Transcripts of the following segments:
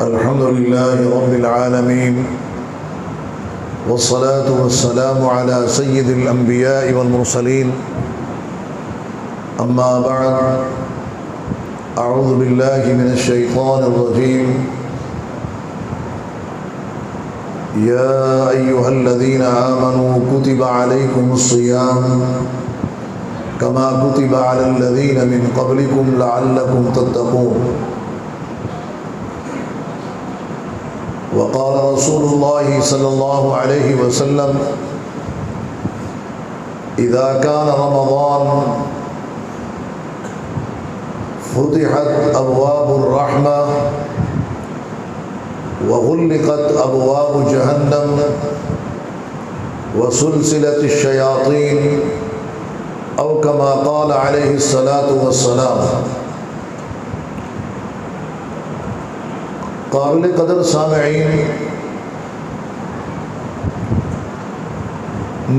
الحمد لله رب العالمين والصلاة والسلام على سيد الأنبياء والمرسلين أما بعد أعوذ بالله من الشيطان الرجيم يا أيها الذين آمنوا كتب عليكم الصيام كما كتب على الذين من قبلكم لعلكم تتقون وقال رسول الله صلى الله عليه وسلم إذا كان رمضان فتحت أبواب الرحمة وغلقت أبواب جهنم وسلسلة الشياطين أو كما قال عليه الصلاة والسلام۔ قابل قدر سامعین،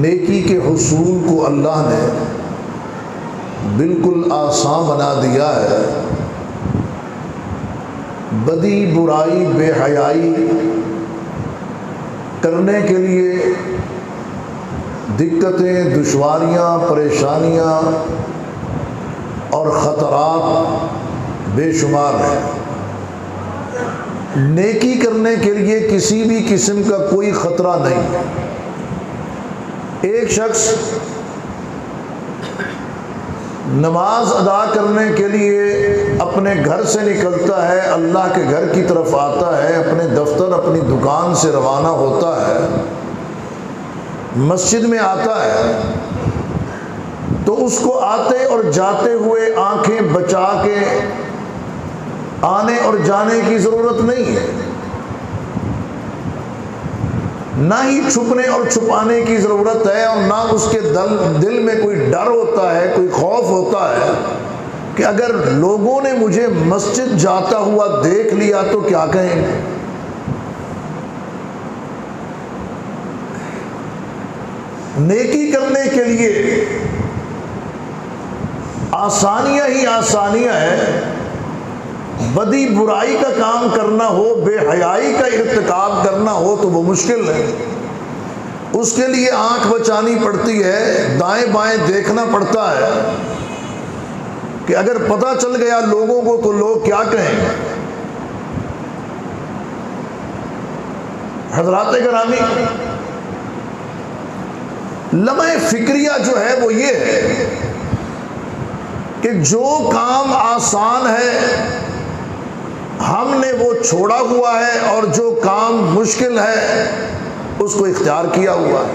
نیکی کے حصول کو اللہ نے بالکل آسان بنا دیا ہے۔ بدی، برائی، بے حیائی کرنے کے لیے دقتیں، دشواریاں، پریشانیاں اور خطرات بے شمار ہیں۔ نیکی کرنے کے لیے کسی بھی قسم کا کوئی خطرہ نہیں۔ ایک شخص نماز ادا کرنے کے لیے اپنے گھر سے نکلتا ہے، اللہ کے گھر کی طرف آتا ہے، اپنے دفتر، اپنی دکان سے روانہ ہوتا ہے، مسجد میں آتا ہے، تو اس کو آتے اور جاتے ہوئے آنکھیں بچا کے آنے اور جانے کی ضرورت نہیں ہے، نہ ہی چھپنے اور چھپانے کی ضرورت ہے، اور نہ اس کے دل میں کوئی ڈر ہوتا ہے، کوئی خوف ہوتا ہے کہ اگر لوگوں نے مجھے مسجد جاتا ہوا دیکھ لیا تو کیا کہیں گے۔ نیکی کرنے کے لیے آسانیاں ہی آسانیاں ہیں۔ بدی برائی کا کام کرنا ہو، بے حیائی کا ارتکاب کرنا ہو تو وہ مشکل ہے۔ اس کے لیے آنکھ بچانی پڑتی ہے، دائیں بائیں دیکھنا پڑتا ہے کہ اگر پتہ چل گیا لوگوں کو تو لوگ کیا کہیں گے۔ حضرات گرامی، لمحہ فکریہ جو ہے وہ یہ ہے کہ جو کام آسان ہے ہم نے وہ چھوڑا ہوا ہے، اور جو کام مشکل ہے اس کو اختیار کیا ہوا ہے۔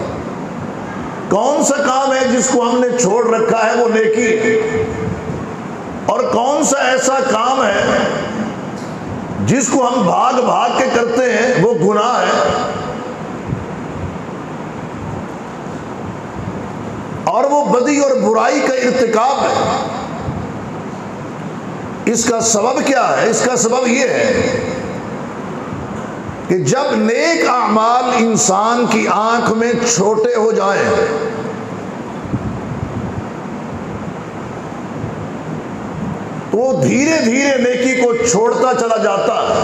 کون سا کام ہے جس کو ہم نے چھوڑ رکھا ہے وہ نیکی ہے، اور کون سا ایسا کام ہے جس کو ہم بھاگ بھاگ کے کرتے ہیں وہ گناہ ہے۔ اور وہ بدی اور برائی کا ارتکاب ہے۔ اس کا سبب کیا ہے؟ اس کا سبب یہ ہے کہ جب نیک اعمال انسان کی آنکھ میں چھوٹے ہو جائیں تو وہ دھیرے دھیرے نیکی کو چھوڑتا چلا جاتا ہے۔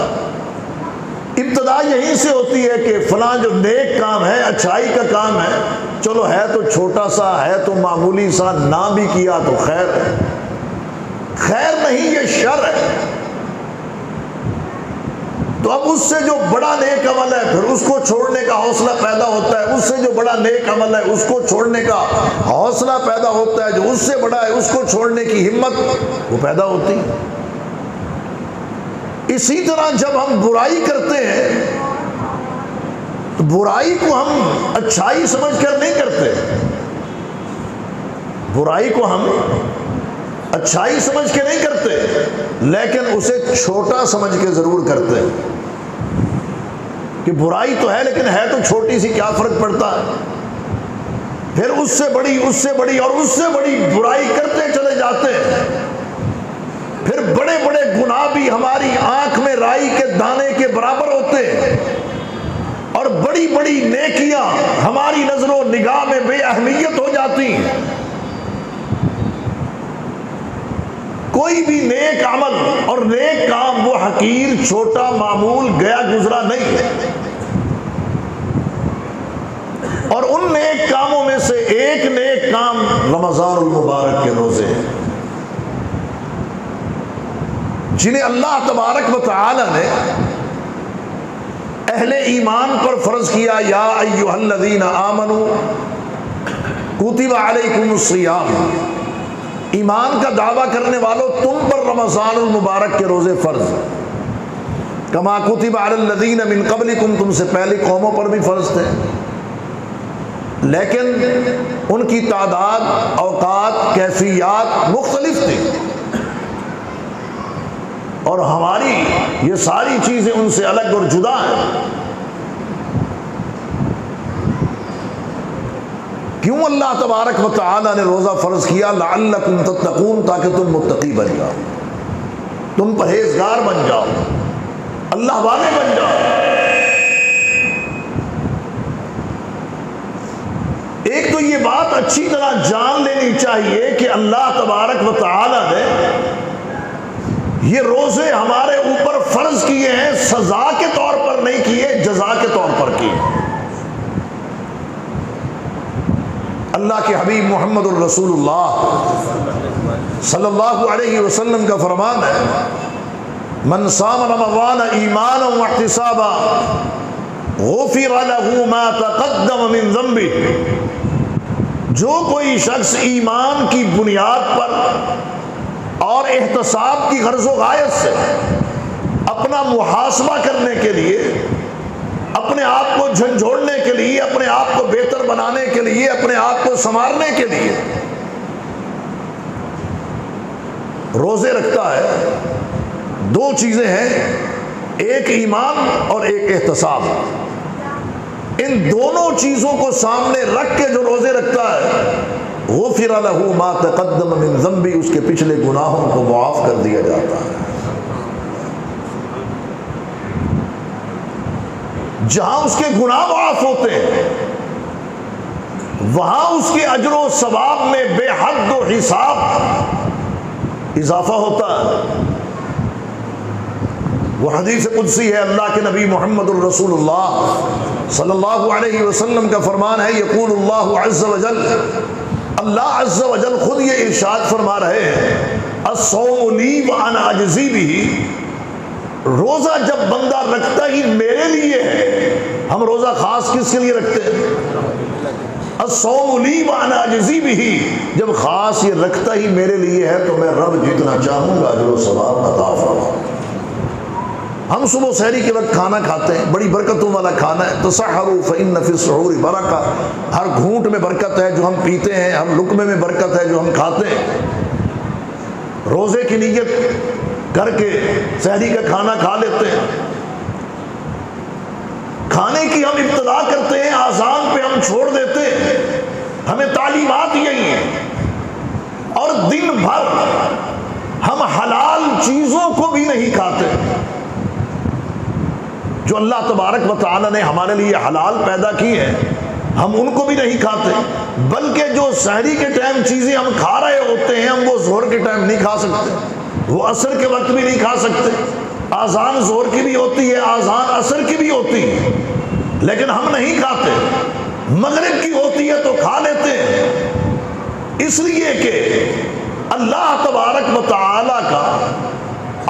ابتدا یہیں سے ہوتی ہے کہ فلاں جو نیک کام ہے، اچھائی کا کام ہے، چلو ہے تو چھوٹا سا، ہے تو معمولی سا، نہ بھی کیا تو خیر ہے۔ خیر نہیں، یہ شر ہے۔ تو اب اس سے جو بڑا نیک عمل ہے پھر اس کو چھوڑنے کا حوصلہ پیدا ہوتا ہے، اس سے جو بڑا نیک عمل ہے اس کو چھوڑنے کا حوصلہ پیدا ہوتا ہے، جو اس سے بڑا ہے اس کو چھوڑنے کی ہمت وہ پیدا ہوتی ہے۔ اسی طرح جب ہم برائی کرتے ہیں تو برائی کو ہم اچھائی سمجھ کر نہیں کرتے، برائی کو ہم اچھائی سمجھ کے نہیں کرتے، لیکن اسے چھوٹا سمجھ کے ضرور کرتے ہیں کہ برائی تو ہے لیکن ہے تو چھوٹی سی، کیا فرق پڑتا ہے۔ پھر اس سے بڑی، اس سے بڑی اور اس سے بڑی برائی کرتے چلے جاتے ہیں۔ پھر بڑے بڑے گناہ بھی ہماری آنکھ میں رائی کے دانے کے برابر ہوتے ہیں، اور بڑی بڑی نیکیاں ہماری نظر و نگاہ میں بے اہمیت ہو جاتی ہیں۔ کوئی بھی نیک عمل اور نیک کام وہ حقیر، چھوٹا، معمول، گیا گزرا نہیں ہے، اور ان نیک کاموں میں سے ایک نیک کام رمضان المبارک کے روزے ہیں، جنہیں اللہ تبارک و تعالی نے اہل ایمان پر فرض کیا۔ یا ایھا الذین آمنوا کتب علیکم الصیام، ایمان کا دعویٰ کرنے والوں تم پر رمضان المبارک کے روزے فرض، کما کتب علی الذین من قبلکم، تم سے پہلی قوموں پر بھی فرض تھے، لیکن ان کی تعداد، اوقات، کیفیات مختلف تھی، اور ہماری یہ ساری چیزیں ان سے الگ اور جدا ہیں۔ کیوں اللہ تبارک و تعالی نے روزہ فرض کیا؟ لعلکم تتقون، تاکہ تم متقی بن جاؤ، تم پرہیزگار بن جاؤ، اللہ والے بن جاؤ۔ ایک تو یہ بات اچھی طرح جان لینی چاہیے کہ اللہ تبارک و تعالی نے یہ روزے ہمارے اوپر فرض کیے ہیں، سزا کے طور پر نہیں کیے، جزا کے طور پر کیے۔ اللہ کے حبیب محمد الرسول اللہ صلی اللہ علیہ وسلم کا فرمان ہے، من صام رمضان ایمانا واحتسابا غفر له ما تقدم من ذنبه، جو کوئی شخص ایمان کی بنیاد پر اور احتساب کی غرض و غایت سے اپنا محاسبہ کرنے کے لیے، اپنے آپ کو جھنجھوڑنے کے لیے، اپنے آپ کو بہتر بنانے کے لیے، اپنے آپ کو سنوارنے کے لیے روزے رکھتا ہے، دو چیزیں ہیں، ایک ایمان اور ایک احتساب، ان دونوں چیزوں کو سامنے رکھ کے جو روزے رکھتا ہے، غفر له ما تقدم من ذنبه، اس کے پچھلے گناہوں کو معاف کر دیا جاتا ہے۔ جہاں اس کے گناہ معاف ہوتے ہیں، وہاں اس کے اجر و ثواب میں بے حد و حساب اضافہ ہوتا ہے۔ وہ حدیث قدسی ہے، اللہ کے نبی محمد الرسول اللہ صلی اللہ علیہ وسلم کا فرمان ہے، یقول اللہ عز وجل، اللہ عز وجل خود یہ ارشاد فرما رہے ہیں، الصوم لی وانا اجزی بہ، روزہ جب بندہ رکھتا ہی میرے لیے ہے، ہم روزہ خاص کس کے لیے رکھتے ہیں؟ الصوم لی وانا اجزی بہ، جب خاص یہ رکھتا ہی میرے لیے ہے تو میں رب جتنا چاہوں گا اجر و ثواب عطا فرماؤں۔ ہم صبح و سحری کے وقت کھانا کھاتے ہیں، بڑی برکتوں والا کھانا ہے، تسحروا فإن فی السحور برکہ، ہر گھونٹ میں برکت ہے جو ہم پیتے ہیں، ہر لقمے میں برکت ہے جو ہم کھاتے ہیں۔ روزے کی نیت کر کے سحری کا کھانا کھا لیتے ہیں، کھانے کی ہم ابتدا کرتے ہیں، آذان پہ ہم چھوڑ دیتے ہیں، ہمیں تعلیمات یہی ہیں، اور دن بھر ہم حلال چیزوں کو بھی نہیں کھاتے، جو اللہ تبارک و تعالی نے ہمارے لیے حلال پیدا کی ہیں ہم ان کو بھی نہیں کھاتے، بلکہ جو سحری کے ٹائم چیزیں ہم کھا رہے ہوتے ہیں ہم وہ ظہر کے ٹائم نہیں کھا سکتے، وہ عصر کے وقت بھی نہیں کھا سکتے، آذان ظہر کی بھی ہوتی ہے، آذان عصر کی بھی ہوتی ہے، لیکن ہم نہیں کھاتے، مغرب کی ہوتی ہے تو کھا لیتے ہیں، اس لیے کہ اللہ تبارک و تعالی کا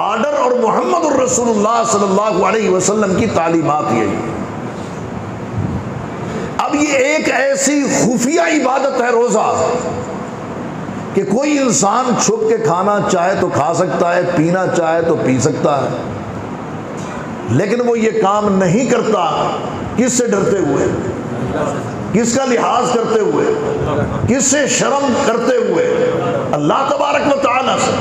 آرڈر اور محمد الرسول اللہ صلی اللہ علیہ وسلم کی تعلیمات یہی۔ اب یہ ایک ایسی خفیہ عبادت ہے روزہ کہ کوئی انسان چھپ کے کھانا چاہے تو کھا سکتا ہے، پینا چاہے تو پی سکتا ہے، لیکن وہ یہ کام نہیں کرتا، کس سے ڈرتے ہوئے، کس کا لحاظ کرتے ہوئے، کس سے شرم کرتے ہوئے؟ اللہ تبارک و تعالی سے۔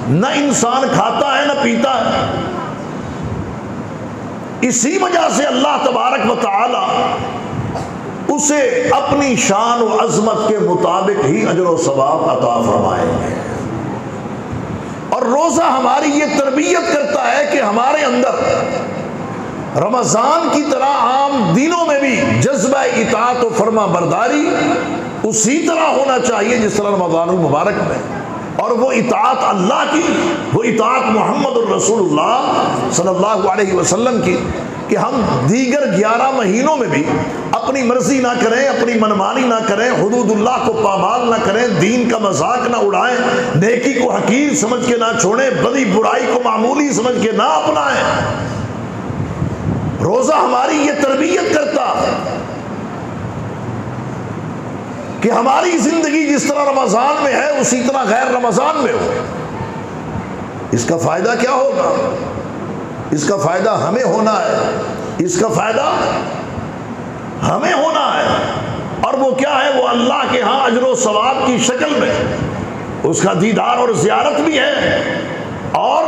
نہ انسان کھاتا ہے نہ پیتا ہے، اسی وجہ سے اللہ تبارک و تعالی اسے اپنی شان و عظمت کے مطابق ہی اجر و ثواب عطا فرمائیں گے۔ اور روزہ ہماری یہ تربیت کرتا ہے کہ ہمارے اندر رمضان کی طرح عام دنوں میں بھی جذبہ اطاعت و فرما برداری اسی طرح ہونا چاہیے جس طرح رمضان المبارک میں، اور وہ اطاعت اللہ کی، وہ اطاعت محمد الرسول اللہ صلی اللہ علیہ وسلم کی، کہ ہم دیگر 11 مہینوں میں بھی اپنی مرضی نہ کریں، اپنی منمانی نہ کریں، حدود اللہ کو پامال نہ کریں، دین کا مذاق نہ اڑائیں، نیکی کو حقیر سمجھ کے نہ چھوڑیں، بدی برائی کو معمولی سمجھ کے نہ اپنائیں۔ روزہ ہماری یہ تربیت کرتا کہ ہماری زندگی جس طرح رمضان میں ہے اسی طرح غیر رمضان میں ہو۔ اس کا فائدہ کیا ہوگا؟ اس کا فائدہ ہمیں ہونا ہے، اس کا فائدہ ہمیں ہونا ہے، اور وہ کیا ہے؟ وہ اللہ کے ہاں اجر و ثواب کی شکل میں اس کا دیدار اور زیارت بھی ہے، اور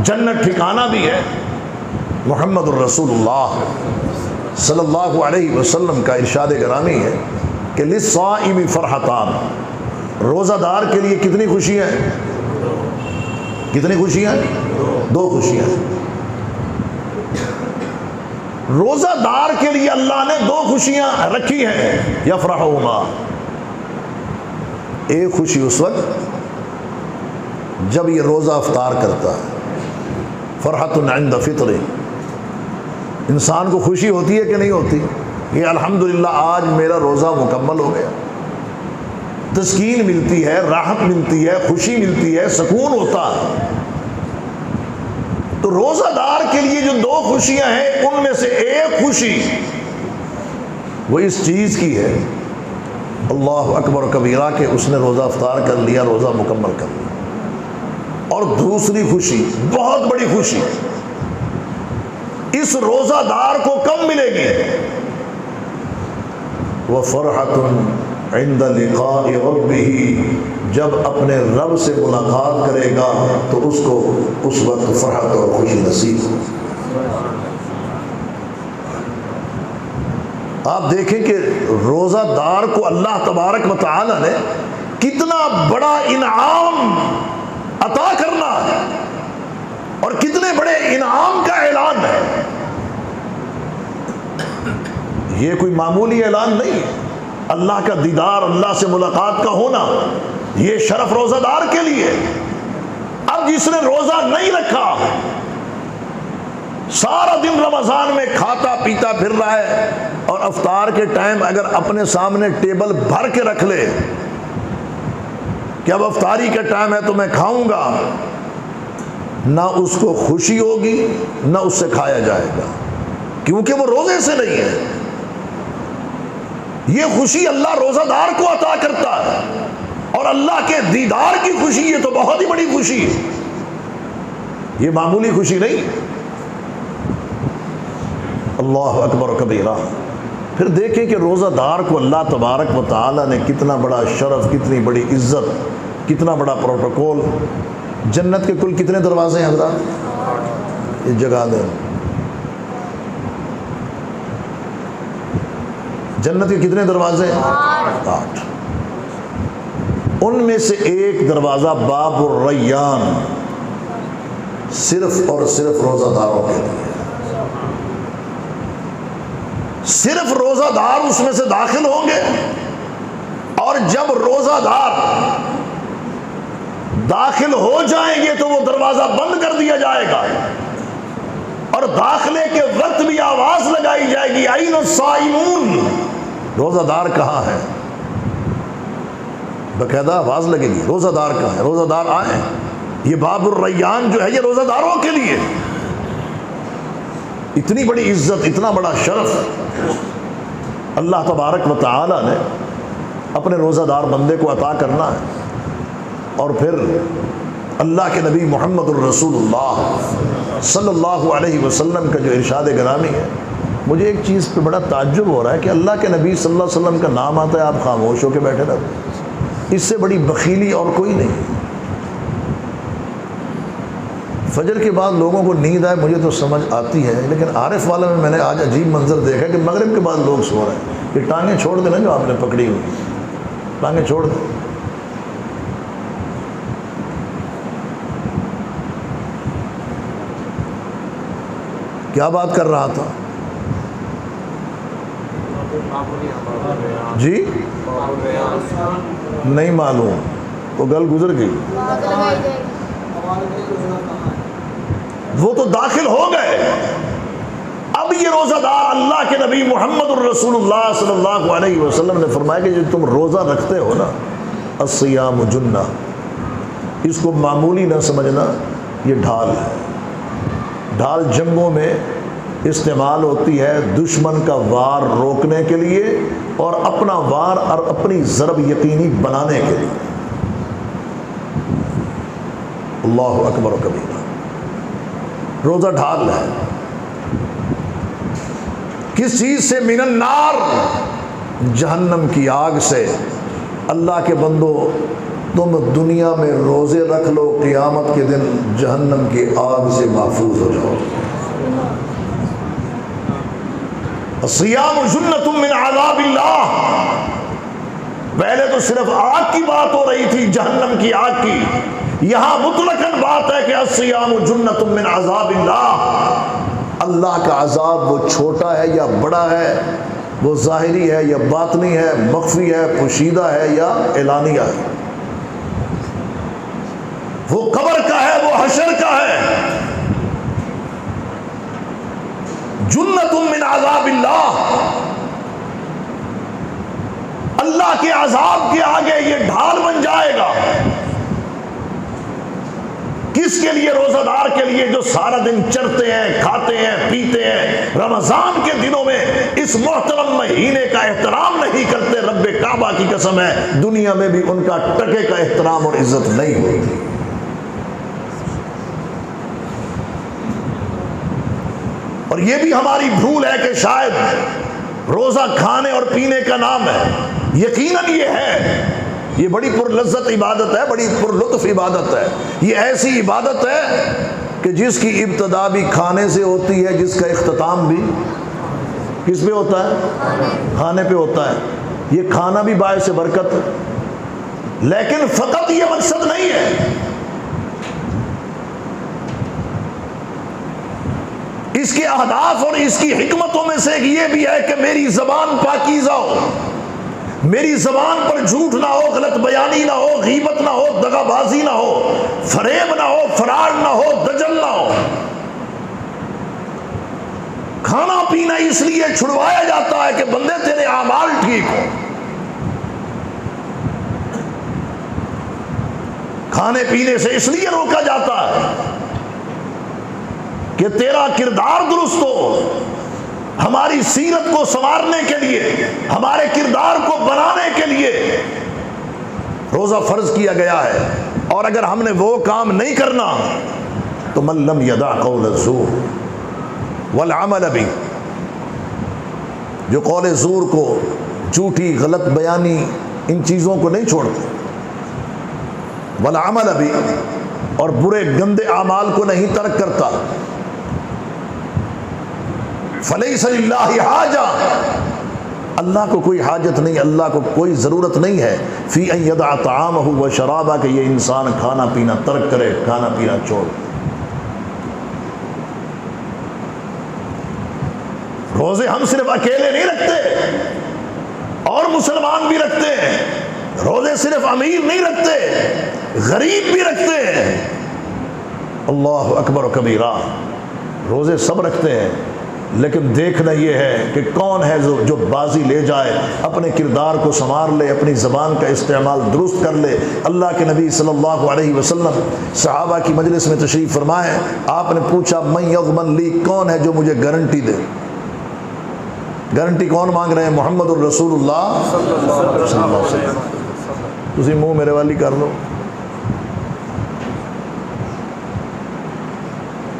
جنت ٹھکانہ بھی ہے۔ محمد الرسول اللہ صلی اللہ علیہ وسلم کا ارشاد گرامی ہے کہ للصائم فرحتان، روزہ دار کے لیے کتنی خوشیاں ہیں؟ کتنی خوشیاں؟ 2 خوشیاں۔ روزہ دار کے لیے اللہ نے 2 خوشیاں رکھی ہیں، یفرحہما۔ ایک خوشی اس وقت جب یہ روزہ افطار کرتا ہے، فرحۃ عند فطر، انسان کو خوشی ہوتی ہے کہ نہیں ہوتی کہ الحمدللہ آج میرا روزہ مکمل ہو گیا، تسکین ملتی ہے، راحت ملتی ہے، خوشی ملتی ہے، سکون ہوتا ہے۔ تو روزہ دار کے لیے جو 2 خوشیاں ہیں ان میں سے ایک خوشی وہ اس چیز کی ہے، اللہ اکبر کبیرہ، کہ اس نے روزہ افطار کر لیا، روزہ مکمل کر لیا۔ اور دوسری خوشی، بہت بڑی خوشی، اس روزہ دار کو کب ملے گی؟ وَفَرْحَةٌ عِنْدَ لِقَاءِ رَبِّهِ، جب اپنے رب سے ملاقات کرے گا تو اس کو اس وقت فرحت اور خوشی نصیب ہو۔ آپ دیکھیں کہ روزہ دار کو اللہ تبارک و تعالی نے کتنا بڑا انعام عطا کرنا ہے، اور کتنے بڑے انعام کا اعلان ہے۔ یہ کوئی معمولی اعلان نہیں ہے، اللہ کا دیدار، اللہ سے ملاقات کا ہونا، یہ شرف روزہ دار کے لیے۔ اب جس نے روزہ نہیں رکھا، سارا دن رمضان میں کھاتا پیتا پھر رہا ہے، اور افطار کے ٹائم اگر اپنے سامنے ٹیبل بھر کے رکھ لے کہ اب افطاری کا ٹائم ہے تو میں کھاؤں گا، نہ اس کو خوشی ہوگی نہ اس سے کھایا جائے گا، کیونکہ وہ روزے سے نہیں ہے۔ یہ خوشی اللہ روزہ دار کو عطا کرتا ہے، اور اللہ کے دیدار کی خوشی یہ تو بہت ہی بڑی خوشی ہے، یہ معمولی خوشی نہیں۔ اللہ اکبر و کبیرہ۔ پھر دیکھیں کہ روزہ دار کو اللہ تبارک و تعالی نے کتنا بڑا شرف، کتنی بڑی عزت، کتنا بڑا پروٹوکول۔ جنت کے کل کتنے دروازے ہیں حضرات؟ یہ جگہ دیں، جنت کے کتنے دروازے ہیں؟ 8۔ ان میں سے ایک دروازہ باب الریان، صرف اور صرف روزہ داروں کے لیے، صرف روزہ دار اس میں سے داخل ہوں گے، اور جب روزہ دار داخل ہو جائیں گے تو وہ دروازہ بند کر دیا جائے گا، اور داخلے کے وقت بھی آواز لگائی جائے گی، این الصائمون، روزہ دار کہاں ہے؟ باقاعدہ آواز لگے گی، روزہ دار کہاں ہے؟ روزہ دار آئیں۔ یہ باب الریان جو ہے یہ روزہ داروں کے لیے۔ اتنی بڑی عزت، اتنا بڑا شرف اللہ تبارک و تعالی نے اپنے روزہ دار بندے کو عطا کرنا ہے۔ اور پھر اللہ کے نبی محمد الرسول اللہ صلی اللہ علیہ وسلم کا جو ارشاد گرامی ہے، مجھے ایک چیز پہ بڑا تعجب ہو رہا ہے کہ اللہ کے نبی صلی اللہ علیہ وسلم کا نام آتا ہے، آپ خاموش ہو کے بیٹھے رہتے ہیں۔ اس سے بڑی بخیلی اور کوئی نہیں۔ فجر کے بعد لوگوں کو نیند آئے مجھے تو سمجھ آتی ہے، لیکن عارف والا میں نے آج عجیب منظر دیکھا کہ مغرب کے بعد لوگ سو رہے ہیں۔ یہ ٹانگیں چھوڑ دینا جو آپ نے پکڑی ہوئی، ٹانگیں چھوڑ دیں۔ کیا بات کر رہا تھا جی؟ نہیں معلوم، وہ گل گزر گئی، وہ تو داخل ہو گئے۔ اب یہ روزہ دار، اللہ کے نبی محمد الرسول اللہ صلی اللہ علیہ وسلم نے فرمایا کہ جو تم روزہ رکھتے ہو نا، الصیام جنہ، اس کو معمولی نہ سمجھنا، یہ ڈھال ہے۔ ڈھال جنگوں میں استعمال ہوتی ہے دشمن کا وار روکنے کے لیے اور اپنا وار اور اپنی ضرب یقینی بنانے کے لیے۔ اللہ اکبر و کبیرہ، روزہ ڈھال ہے۔ کس چیز سے؟ من النار، جہنم کی آگ سے۔ اللہ کے بندو، تم دنیا میں روزے رکھ لو، قیامت کے دن جہنم کی آگ سے محفوظ ہو جاؤ۔ الصیام جنۃ من عذاب اللہ۔ پہلے تو صرف آگ کی بات ہو رہی تھی، جہنم کی آگ کی، یہاں مطلقاً بات ہے کہ الصیام جنۃ من عذاب اللہ۔ اللہ کا عذاب وہ چھوٹا ہے یا بڑا ہے، وہ ظاہری ہے یا باطنی ہے، مخفی ہے، پوشیدہ ہے یا اعلانیہ ہے، وہ قبر کا ہے، وہ حشر کا ہے۔ جنۃ من عذاب اللہ، اللہ کے عذاب کے آگے یہ ڈھال بن جائے گا۔ کس کے لیے؟ روزہ دار کے لیے، جو سارا دن چرتے ہیں، کھاتے ہیں، پیتے ہیں، رمضان کے دنوں میں اس محترم مہینے کا احترام نہیں کرتے۔ رب کعبہ کی قسم ہے، دنیا میں بھی ان کا ٹکے کا احترام اور عزت نہیں ہوگی۔ اور یہ بھی ہماری بھول ہے کہ شاید روزہ کھانے اور پینے کا نام ہے، یقیناً یہ ہے، یہ بڑی پرلذت عبادت ہے، بڑی پرلطف عبادت ہے۔ یہ ایسی عبادت ہے کہ جس کی ابتدا بھی کھانے سے ہوتی ہے، جس کا اختتام بھی کس پہ ہوتا ہے؟ کھانے پہ ہوتا ہے۔ یہ کھانا بھی باعث برکت ہے، لیکن فقط یہ مقصد نہیں ہے۔ اس کے اہداف اور اس کی حکمتوں میں سے یہ بھی ہے کہ میری زبان پاکیزہ ہو، میری زبان پر جھوٹ نہ ہو، غلط بیانی نہ ہو، غیبت نہ ہو، دغا بازی نہ ہو، فریب نہ ہو، فراڈ نہ ہو، دجل نہ ہو۔ کھانا پینا اس لیے چھڑوایا جاتا ہے کہ بندے تیرے اعمال ٹھیک ہوں۔ کھانے پینے سے اس لیے روکا جاتا ہے کہ تیرا کردار درست ہو۔ ہماری سیرت کو سنوارنے کے لیے، ہمارے کردار کو بنانے کے لیے روزہ فرض کیا گیا ہے۔ اور اگر ہم نے وہ کام نہیں کرنا تو من لم یدع قول الزور والعمل به، جو قول زور کو، جھوٹی غلط بیانی، ان چیزوں کو نہیں چھوڑتے، والعمل به، اور برے گندے اعمال کو نہیں ترک کرتا، فلیس للہ حاجہ، اللہ کو کوئی حاجت نہیں، اللہ کو کوئی ضرورت نہیں ہے فی ان یدع طعامہ و شرابہ، کہ یہ انسان کھانا پینا ترک کرے، کھانا پینا چھوڑ۔ روزے ہم صرف اکیلے نہیں رکھتے، اور مسلمان بھی رکھتے ہیں۔ روزے صرف امیر نہیں رکھتے، غریب بھی رکھتے ہیں۔ اللہ اکبر و کبیرہ، روزے سب رکھتے ہیں، لیکن دیکھنا یہ ہے کہ کون ہے جو بازی لے جائے، اپنے کردار کو سنوار لے، اپنی زبان کا استعمال درست کر لے۔ اللہ کے نبی صلی اللہ علیہ وسلم صحابہ کی مجلس میں تشریف فرمائے، آپ نے پوچھا من یضمن لی، کون ہے جو مجھے گارنٹی دے؟ گارنٹی کون مانگ رہے ہیں؟ محمد الرسول اللہ صلی اللہ علیہ وسلم۔ تسی منہ میرے والی کر لو۔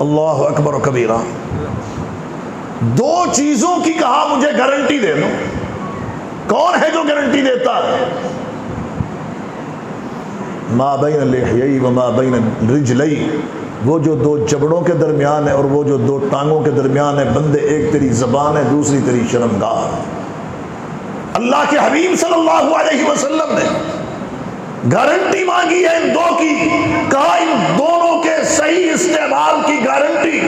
اللہ اکبر و کبیرہ، دو چیزوں کی کہا مجھے گارنٹی دے دو۔ کون ہے جو گارنٹی دیتا ہے؟ ما بین لحیی و ما بین رجلی، وہ جو دو جبڑوں کے درمیان ہے اور وہ جو دو ٹانگوں کے درمیان ہے، بندے، ایک تیری زبان ہے، دوسری تیری شرمگاہ۔ اللہ کے حبیب صلی اللہ علیہ وسلم نے گارنٹی مانگی ہے ان دو کی، کہا ان دونوں کے صحیح استعمال کی گارنٹی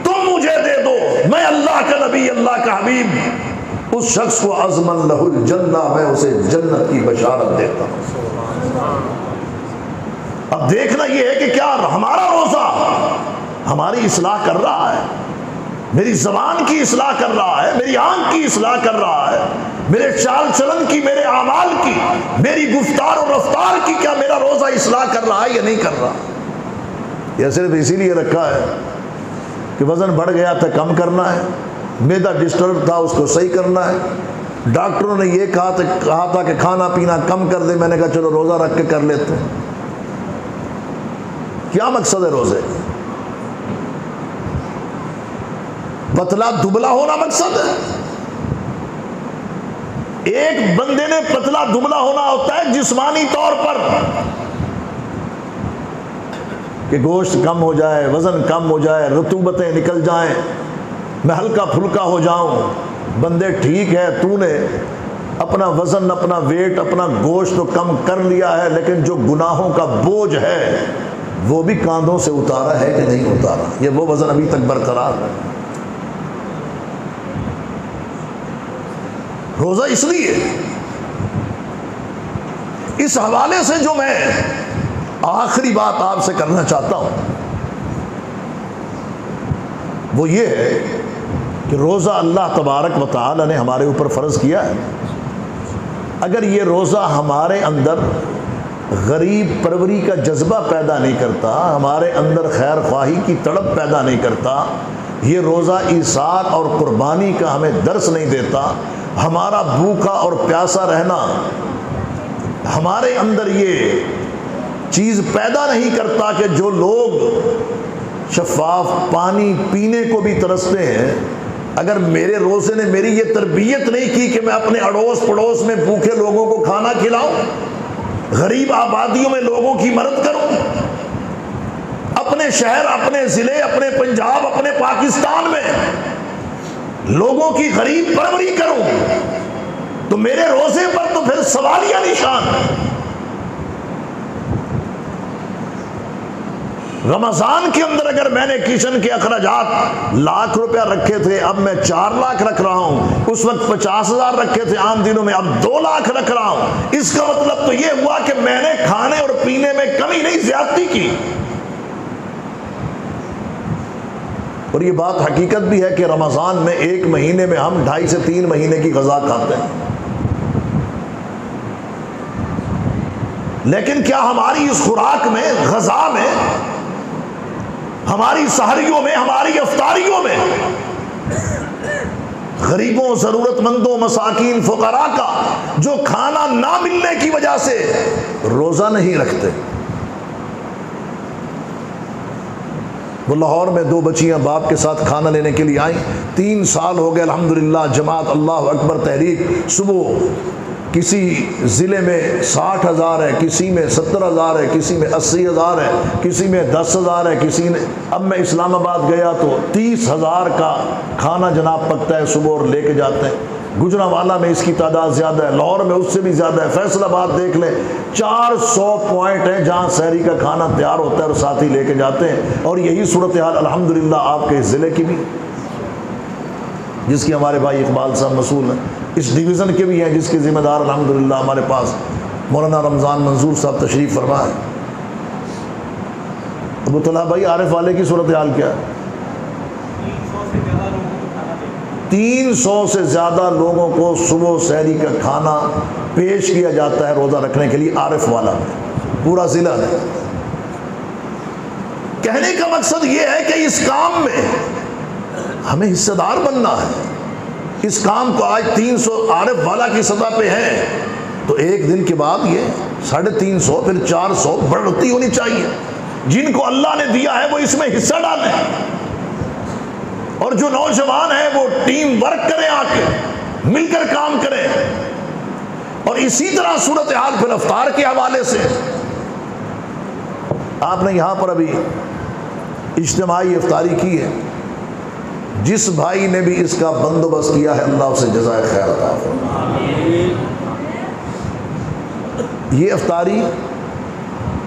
تم مجھے دے دو، میں اللہ کا نبی، اللہ کا حبیب، اس شخص کو ازمن لہ الجنہ، میں اسے جنت کی بشارت دیتا ہوں۔ اب دیکھنا یہ ہے کہ کیا ہمارا روزہ ہماری اصلاح کر رہا ہے، میری زبان کی اصلاح کر رہا ہے، میری آنکھ کی اصلاح کر رہا ہے، میرے چال چلن کی، میرے اعمال کی، میری گفتار اور رفتار کی، کیا میرا روزہ اصلاح کر رہا ہے یا نہیں کر رہا؟ یہ صرف اسی لیے رکھا ہے کہ وزن بڑھ گیا تھا کم کرنا ہے، معدہ ڈسٹرب تھا اس کو صحیح کرنا ہے، ڈاکٹروں نے یہ کہا تھا کہ کھانا پینا کم کر دے، میں نے کہا چلو روزہ رکھ کے کر لیتے ہیں۔ کیا مقصد ہے روزے؟ پتلا دبلا ہونا مقصد ہے؟ ایک بندے نے پتلا دبلا ہونا ہوتا ہے جسمانی طور پر، کہ گوشت کم ہو جائے، وزن کم ہو جائے، رطوبتیں نکل جائیں، میں ہلکا پھلکا ہو جاؤں۔ بندے ٹھیک ہے، تو نے اپنا وزن، اپنا ویٹ، اپنا گوشت تو کم کر لیا ہے، لیکن جو گناہوں کا بوجھ ہے وہ بھی کاندھوں سے اتارا ہے کہ نہیں اتارا؟ یہ وہ وزن ابھی تک برقرار ہے۔ روزہ اس لیے، اس حوالے سے جو میں آخری بات آپ سے کرنا چاہتا ہوں وہ یہ ہے کہ روزہ اللہ تبارک و تعالی نے ہمارے اوپر فرض کیا ہے۔ اگر یہ روزہ ہمارے اندر غریب پروری کا جذبہ پیدا نہیں کرتا، ہمارے اندر خیر خواہی کی تڑپ پیدا نہیں کرتا، یہ روزہ ایثار اور قربانی کا ہمیں درس نہیں دیتا، ہمارا بھوکا اور پیاسا رہنا ہمارے اندر یہ چیز پیدا نہیں کرتا کہ جو لوگ شفاف پانی پینے کو بھی ترستے ہیں، اگر میرے روزے نے میری یہ تربیت نہیں کی کہ میں اپنے اڑوس پڑوس میں بھوکے لوگوں کو کھانا کھلاؤں، غریب آبادیوں میں لوگوں کی مدد کروں، اپنے شہر، اپنے ضلع، اپنے پنجاب، اپنے پاکستان میں لوگوں کی غریب پروری کروں، تو میرے روزے پر تو پھر سوالیہ نشان ہے۔ رمضان کے اندر اگر میں نے کچن کے اخراجات ₹1,00,000 رکھے تھے، اب میں 4,00,000 رکھ رہا ہوں، اس وقت 50,000 رکھے تھے عام دنوں میں، اب 2,00,000 رکھ رہا ہوں، اس کا مطلب تو یہ ہوا کہ میں نے کھانے اور پینے میں کمی نہیں، زیادتی کی۔ اور یہ بات حقیقت بھی ہے کہ رمضان میں ایک مہینے میں ہم 2.5 سے 3 مہینے کی غذا کھاتے ہیں، لیکن کیا ہماری اس خوراک میں، غذا میں، ہماری سحریوں میں، ہماری افطاریوں میں غریبوں، ضرورت مندوں، مساکین، فقراء کا جو کھانا نہ ملنے کی وجہ سے روزہ نہیں رکھتے؟ وہ لاہور میں 2 بچیاں باپ کے ساتھ کھانا لینے کے لیے آئیں، 3 سال ہو گئے الحمدللہ جماعت اللہ اکبر تحریک، صبح کسی ضلع میں 60,000 ہے، کسی میں 70,000 ہے، کسی میں 80,000 ہے، کسی میں 10,000 ہے، کسی نے، اب میں اسلام آباد گیا تو 30,000 کا کھانا جناب پکتا ہے صبح اور لے کے جاتے ہیں۔ گجرانوالہ میں اس کی تعداد زیادہ ہے، لاہور میں اس سے بھی زیادہ ہے، فیصل آباد دیکھ لیں 400 پوائنٹ ہیں جہاں سحری کا کھانا تیار ہوتا ہے اور ساتھی لے کے جاتے ہیں۔ اور یہی صورتحال الحمدللہ آپ کے ضلع کی بھی، جس کی ہمارے بھائی اقبال صاحب مسئول ہیں، اس ڈویژن کے بھی ہیں جس کے ذمہ دار الحمدللہ ہمارے پاس مولانا رمضان منظور صاحب تشریف فرما ہے۔ ابو طلحہ بھائی عارف والے کی صورتحال کیا ہے؟ 300 سے زیادہ لوگوں کو صبح سحری کا کھانا پیش کیا جاتا ہے روزہ رکھنے کے لیے عارف والا میں، پورا ضلع ہے۔ کہنے کا مقصد یہ ہے کہ اس کام میں ہمیں حصہ دار بننا ہے۔ اس کام کو آج 300 عارف والا کی سطح پہ ہے، تو ایک دن کے بعد یہ 350 پھر 400 بڑھتی ہونی چاہیے۔ جن کو اللہ نے دیا ہے وہ اس میں حصہ ڈالیں، اور جو نوجوان ہیں وہ ٹیم ورک کریں، آ کے مل کر کام کریں۔ اور اسی طرح صورتحال پھر افطار کے حوالے سے آپ نے یہاں پر ابھی اجتماعی افطاری کی ہے، جس بھائی نے بھی اس کا بندوبست کیا ہے اللہ اسے جزائے خیر عطا فرمائے۔ یہ افطاری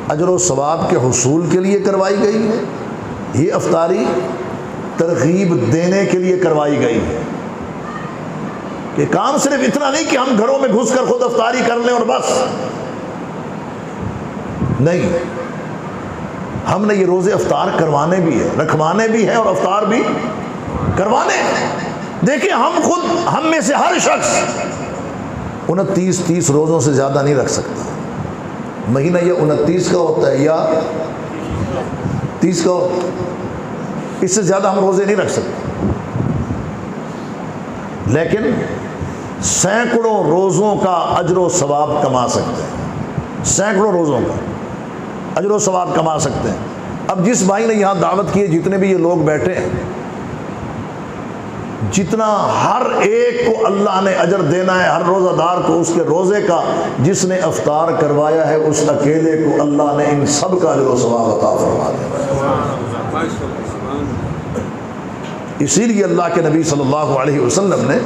اجر و ثواب کے حصول کے لیے کروائی گئی ہے، یہ افطاری ترغیب دینے کے لیے کروائی گئی ہے، کہ کام صرف اتنا نہیں کہ ہم گھروں میں گھس کر خود افطاری کر لیں اور بس نہیں، ہم نے یہ روزے افطار کروانے بھی ہیں، رکھوانے بھی ہیں اور افطار بھی کروانے ہیں۔ دیکھیں ہم میں سے ہر شخص 29 روزوں سے زیادہ نہیں رکھ سکتا۔ مہینہ یہ 29 کا ہوتا ہے یا 30 کا ہوتا ہے، اس سے زیادہ ہم روزے نہیں رکھ سکتے، لیکن سینکڑوں روزوں کا اجر و ثواب کما سکتے ہیں، سینکڑوں روزوں کا اجر و ثواب کما سکتے ہیں۔ اب جس بھائی نے یہاں دعوت کی ہے، جتنے بھی یہ لوگ بیٹھے ہیں، جتنا ہر ایک کو اللہ نے اجر دینا ہے، ہر روزہ دار کو اس کے روزے کا، جس نے افطار کروایا ہے اس اکیلے کو اللہ نے ان سب کا اجر و ثواب عطا فرما دینا ہے۔ اسی لیے اللہ کے نبی صلی اللہ علیہ وسلم نے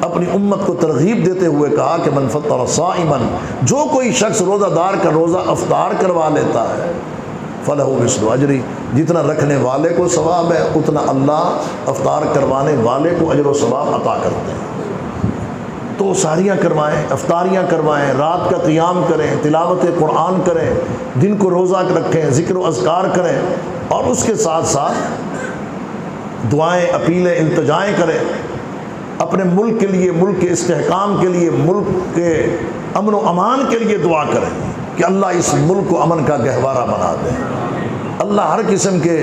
اپنی امت کو ترغیب دیتے ہوئے کہا کہ من فطر صائما، جو کوئی شخص روزہ دار کا روزہ افطار کروا لیتا ہے، فلہ مثل اجری، جتنا رکھنے والے کو ثواب ہے اتنا اللہ افطار کروانے والے کو اجر و ثواب عطا کرتے ہیں۔ تو ساریاں کروائیں، افطاریاں کروائیں، رات کا قیام کریں، تلاوت قرآن کریں، دن کو روزہ رکھیں، ذکر و اذکار کریں، اور اس کے ساتھ ساتھ دعائیں، اپیلیں، التجائیں کریں، اپنے ملک کے لیے، ملک کے استحکام کے لیے، ملک کے امن و امان کے لیے دعا کریں کہ اللہ اس ملک کو امن کا گہوارہ بنا دے، اللہ ہر قسم کے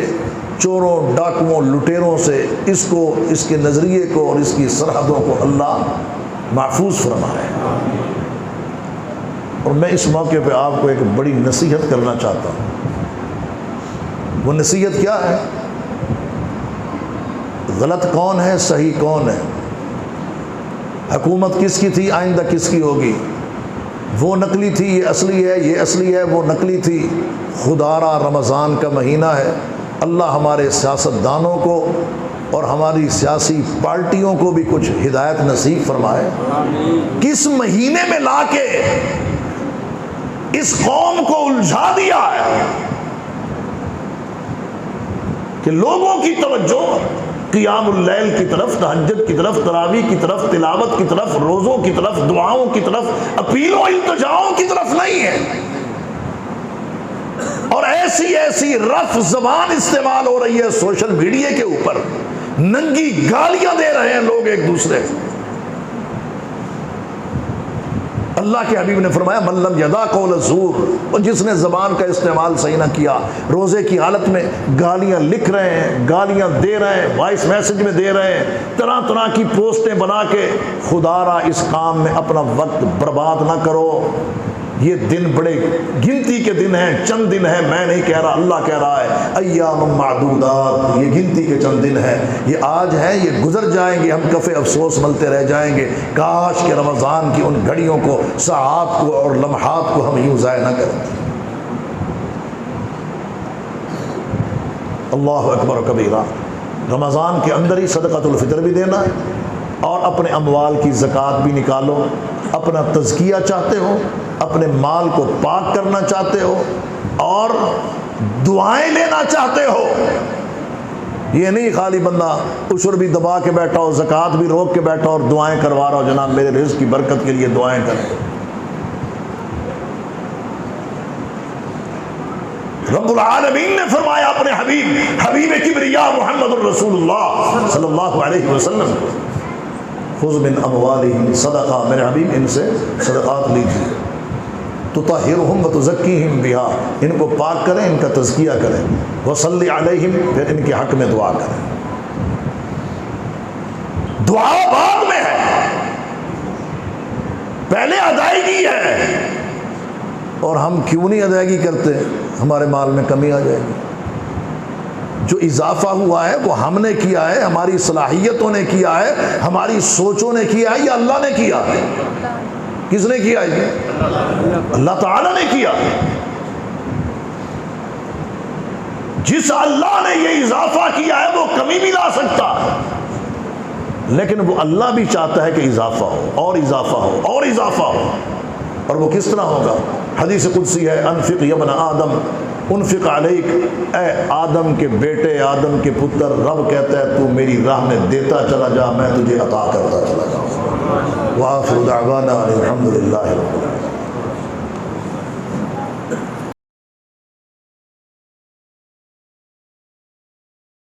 چوروں، ڈاکوؤں، لٹیروں سے اس کو، اس کے نظریے کو اور اس کی سرحدوں کو اللہ محفوظ فرمائے۔ اور میں اس موقع پہ آپ کو ایک بڑی نصیحت کرنا چاہتا ہوں۔ وہ نصیحت کیا ہے؟ غلط کون ہے، صحیح کون ہے، حکومت کس کی تھی، آئندہ کس کی ہوگی، وہ نقلی تھی، یہ اصلی ہے، یہ اصلی ہے، وہ نقلی تھی۔ خدا را رمضان کا مہینہ ہے، اللہ ہمارے سیاستدانوں کو اور ہماری سیاسی پارٹیوں کو بھی کچھ ہدایت نصیب فرمائے۔ کس مہینے میں لا کے اس قوم کو الجھا دیا ہے کہ لوگوں کی توجہ قیام اللیل کی طرف، تہجد کی طرف، تراویح کی طرف، تلاوت کی طرف، روزوں کی طرف، دعاؤں کی طرف، اپیلوں التجاؤں کی طرف نہیں ہے، اور ایسی رف زبان استعمال ہو رہی ہے سوشل میڈیا کے اوپر، ننگی گالیاں دے رہے ہیں لوگ ایک دوسرے کو۔ اللہ کے حبیب نے فرمایا من لم یدع قول الزور، اور جس نے زبان کا استعمال صحیح نہ کیا، روزے کی حالت میں گالیاں لکھ رہے ہیں، گالیاں دے رہے ہیں، وائس میسج میں دے رہے ہیں، طرح طرح کی پوسٹیں بنا کے، خدا را اس کام میں اپنا وقت برباد نہ کرو۔ یہ دن بڑے گنتی کے دن ہیں، چند دن ہیں، میں نہیں کہہ رہا، اللہ کہہ رہا ہے ایام معدودات، یہ گنتی کے چند دن ہیں، یہ آج ہیں، یہ گزر جائیں گے، ہم کفے افسوس ملتے رہ جائیں گے۔ کاش کہ رمضان کی ان گھڑیوں کو، ساعات کو اور لمحات کو ہم یوں ضائع نہ کریں۔ اللہ اکبر و کبیرہ۔ رمضان کے اندر ہی صدقۃ الفطر بھی دینا ہے، اور اپنے اموال کی زکوٰۃ بھی نکالو۔ اپنا تزکیہ چاہتے ہو، اپنے مال کو پاک کرنا چاہتے ہو، اور دعائیں لینا چاہتے ہو، یہ نہیں خالی بندہ عشر بھی دبا کے بیٹھا ہو، زکوٰۃ بھی روک کے بیٹھا اور دعائیں کروا رہا ہو، جناب میرے رزق کی برکت کے لیے دعائیں کریں۔ رب العالمین نے فرمایا اپنے حبیب کبریا محمد الرسول اللہ صلی اللہ علیہ وسلم کو، خذ من اموالہم صدقہ، میرے حبیب ان سے صدقات لیجیے، تطہرہم وتزکیہم بہا، ان کو پاک کریں، ان کا تزکیہ کریں، وصلی علیہم، پھر ان کے حق میں دعا کریں۔ دعا بعد میں ہے، پہلے ادائیگی ہے، اور ہم کیوں نہیں ادائیگی کرتے؟ ہمارے مال میں کمی آ جائے گی۔ جو اضافہ ہوا ہے وہ ہم نے کیا ہے، ہماری صلاحیتوں نے کیا ہے، ہماری سوچوں نے کیا ہے، یا اللہ نے کیا ہے؟ کس نے کیا ہے؟ اللہ تعالیٰ نے کیا۔ جس اللہ نے یہ اضافہ کیا ہے وہ کمی بھی لا سکتا ہے، لیکن وہ اللہ بھی چاہتا ہے کہ اضافہ ہو اور اضافہ ہو اور اضافہ ہو۔ اور وہ کس طرح ہوگا؟ حدیث قدسی ہے، انفق یا ابن آدم انفق علیک، اے آدم کے بیٹے، آدم کے پتر، رب کہتا ہے تو میری راہ میں دیتا چلا جا، میں تجھے عطا کرتا چلا جاؤں۔ وآخر دعوانا الحمد للہ رب العالمین۔